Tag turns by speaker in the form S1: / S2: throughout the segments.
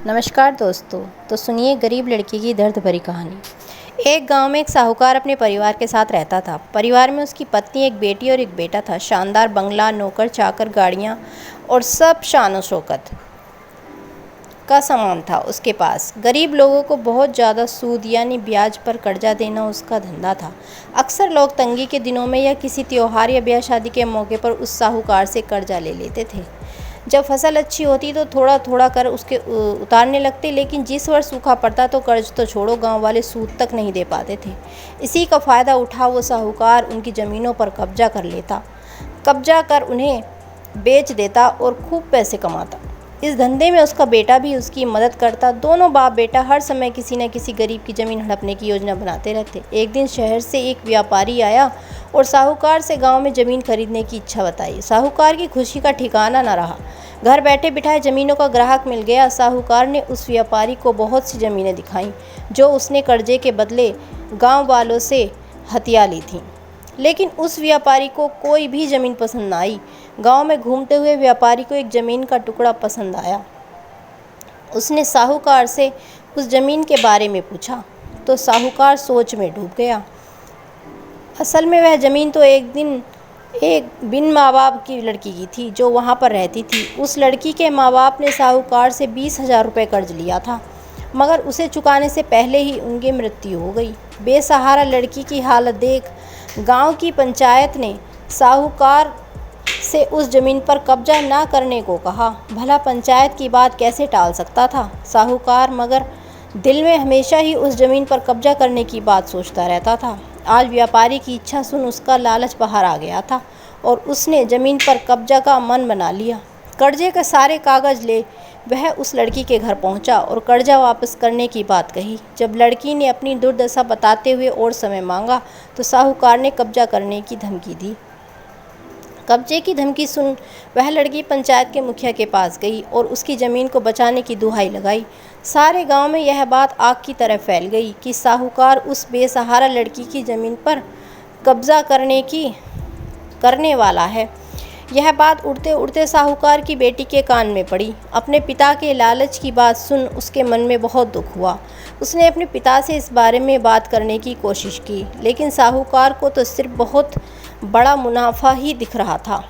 S1: नमस्कार दोस्तों। तो सुनिए गरीब लड़की की दर्द भरी कहानी। एक गांव में एक साहूकार अपने परिवार के साथ रहता था। परिवार में उसकी पत्नी, एक बेटी और एक बेटा था। शानदार बंगला, नौकर चाकर, गाड़ियां और सब शान शौकत का सामान था उसके पास। गरीब लोगों को बहुत ज़्यादा सूद यानी ब्याज पर कर्जा देना उसका धंधा था। अक्सर लोग तंगी के दिनों में या किसी त्योहार या ब्याह शादी के मौके पर उस साहूकार से कर्जा ले लेते थे। जब फसल अच्छी होती तो थोड़ा थोड़ा कर उसके उतारने लगते, लेकिन जिस वर्ष सूखा पड़ता तो कर्ज तो छोड़ो, गांव वाले सूद तक नहीं दे पाते थे। इसी का फ़ायदा उठा वो साहूकार उनकी ज़मीनों पर कब्जा कर लेता, कब्जा कर उन्हें बेच देता और खूब पैसे कमाता। इस धंधे में उसका बेटा भी उसकी मदद करता। दोनों बाप बेटा हर समय किसी न किसी गरीब की ज़मीन हड़पने की योजना बनाते रहते। एक दिन शहर से एक व्यापारी आया और साहूकार से गांव में ज़मीन खरीदने की इच्छा बताई। साहूकार की खुशी का ठिकाना न रहा। घर बैठे बिठाए ज़मीनों का ग्राहक मिल गया। साहूकार ने उस व्यापारी को बहुत सी ज़मीनें दिखाईं जो उसने कर्जे के बदले गाँव वालों से हथिया ली थीं, लेकिन उस व्यापारी को कोई भी ज़मीन पसंद न आई। गांव में घूमते हुए व्यापारी को एक ज़मीन का टुकड़ा पसंद आया। उसने साहूकार से उस ज़मीन के बारे में पूछा तो साहूकार सोच में डूब गया। असल में वह ज़मीन तो एक बिन माँ बाप की लड़की की थी जो वहाँ पर रहती थी। उस लड़की के माँ बाप ने साहूकार से 20,000 रुपये कर्ज लिया था, मगर उसे चुकाने से पहले ही उनकी मृत्यु हो गई। बेसहारा लड़की की हालत देख गांव की पंचायत ने साहूकार से उस ज़मीन पर कब्जा ना करने को कहा। भला पंचायत की बात कैसे टाल सकता था साहूकार, मगर दिल में हमेशा ही उस ज़मीन पर कब्जा करने की बात सोचता रहता था। आज व्यापारी की इच्छा सुन उसका लालच बाहर आ गया था और उसने ज़मीन पर कब्जा का मन बना लिया। कर्जे के सारे कागज़ ले वह उस लड़की के घर पहुंचा और कर्जा वापस करने की बात कही। जब लड़की ने अपनी दुर्दशा बताते हुए और समय मांगा तो साहूकार ने कब्जा करने की धमकी दी। कब्जे की धमकी सुन वह लड़की पंचायत के मुखिया के पास गई और उसकी ज़मीन को बचाने की दुहाई लगाई। सारे गांव में यह बात आग की तरह फैल गई कि साहूकार उस बेसहारा लड़की की ज़मीन पर कब्जा करने वाला है। यह बात उड़ते उड़ते साहूकार की बेटी के कान में पड़ी। अपने पिता के लालच की बात सुन उसके मन में बहुत दुख हुआ। उसने अपने पिता से इस बारे में बात करने की कोशिश की, लेकिन साहूकार को तो सिर्फ बहुत बड़ा मुनाफा ही दिख रहा था।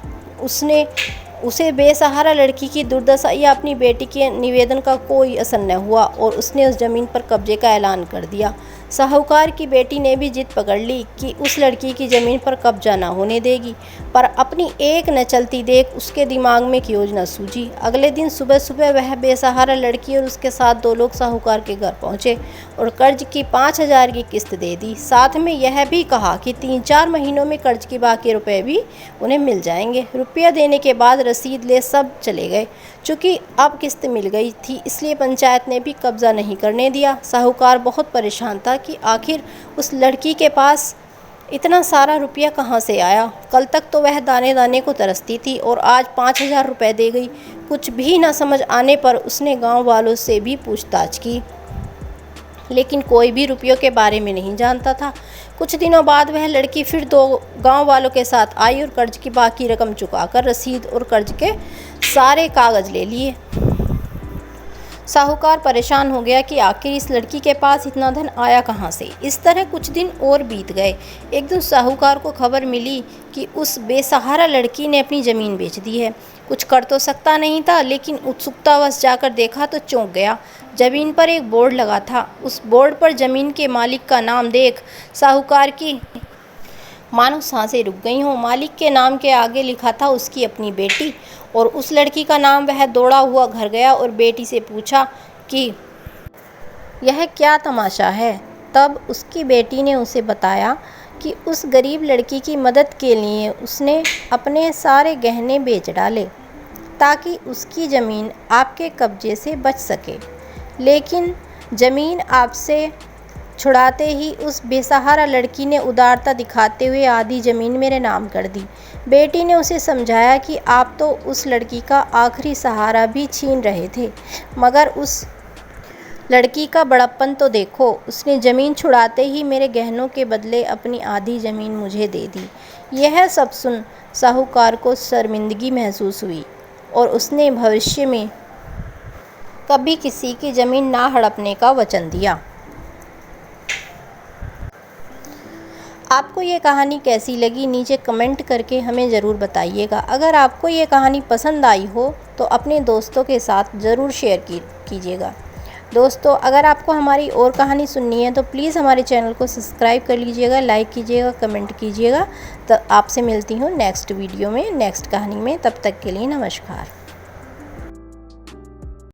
S1: उसे बेसहारा लड़की की दुर्दशा या अपनी बेटी के निवेदन का कोई असर न हुआ और उसने उस ज़मीन पर कब्जे का ऐलान कर दिया। साहूकार की बेटी ने भी जिद पकड़ ली कि उस लड़की की ज़मीन पर कब्जा ना होने देगी, पर अपनी एक न चलती देख उसके दिमाग में एक योजना सूझी। अगले दिन सुबह सुबह वह बेसहारा लड़की और उसके साथ 2 लोग साहूकार के घर पहुंचे और कर्ज की 5,000 की किस्त दे दी। साथ में यह भी कहा कि 3-4 महीनों में कर्ज के बाकी रुपए भी उन्हें मिल जाएंगे। रुपया देने के बाद रसीद ले सब चले गए। चूँकि अब किस्त मिल गई थी, इसलिए पंचायत ने भी कब्जा नहीं करने दिया। साहूकार बहुत परेशान था कि आखिर उस लड़की के पास इतना सारा रुपया कहाँ से आया। कल तक तो वह दाने दाने को तरसती थी और आज 5,000 रुपये दे गई। कुछ भी न समझ आने पर उसने गांव वालों से भी पूछताछ की, लेकिन कोई भी रुपयों के बारे में नहीं जानता था। कुछ दिनों बाद वह लड़की फिर 2 गांव वालों के साथ आई और कर्ज की बाकी रकम चुकाकर रसीद और कर्ज के सारे कागज़ ले लिए। साहूकार परेशान हो गया कि आखिर इस लड़की के पास इतना धन आया कहाँ से। इस तरह कुछ दिन और बीत गए। एक दिन साहूकार को खबर मिली कि उस बेसहारा लड़की ने अपनी ज़मीन बेच दी है। कुछ कर तो सकता नहीं था, लेकिन उत्सुकतावश जाकर देखा तो चौंक गया। ज़मीन पर एक बोर्ड लगा था। उस बोर्ड पर ज़मीन के मालिक का नाम देख साहूकार की मानो सांसें रुक गई हों। मालिक के नाम के आगे लिखा था उसकी अपनी बेटी और उस लड़की का नाम। वह दौड़ा हुआ घर गया और बेटी से पूछा कि यह क्या तमाशा है। तब उसकी बेटी ने उसे बताया कि उस गरीब लड़की की मदद के लिए उसने अपने सारे गहने बेच डाले ताकि उसकी ज़मीन आपके कब्जे से बच सके, लेकिन ज़मीन आपसे छुड़ाते ही उस बेसहारा लड़की ने उदारता दिखाते हुए आधी ज़मीन मेरे नाम कर दी। बेटी ने उसे समझाया कि आप तो उस लड़की का आखिरी सहारा भी छीन रहे थे, मगर उस लड़की का बड़प्पन तो देखो। उसने ज़मीन छुड़ाते ही मेरे गहनों के बदले अपनी आधी ज़मीन मुझे दे दी। यह सब सुन साहूकार को शर्मिंदगी महसूस हुई और उसने भविष्य में कभी किसी की ज़मीन ना हड़पने का वचन दिया। आपको ये कहानी कैसी लगी नीचे कमेंट करके हमें ज़रूर बताइएगा। अगर आपको ये कहानी पसंद आई हो तो अपने दोस्तों के साथ ज़रूर शेयर कीजिएगा। दोस्तों, अगर आपको हमारी और कहानी सुननी है तो प्लीज़ हमारे चैनल को सब्सक्राइब कर लीजिएगा, लाइक कीजिएगा, कमेंट कीजिएगा। तो आपसे मिलती हूँ नेक्स्ट वीडियो में, नेक्स्ट कहानी में। तब तक के लिए नमस्कार।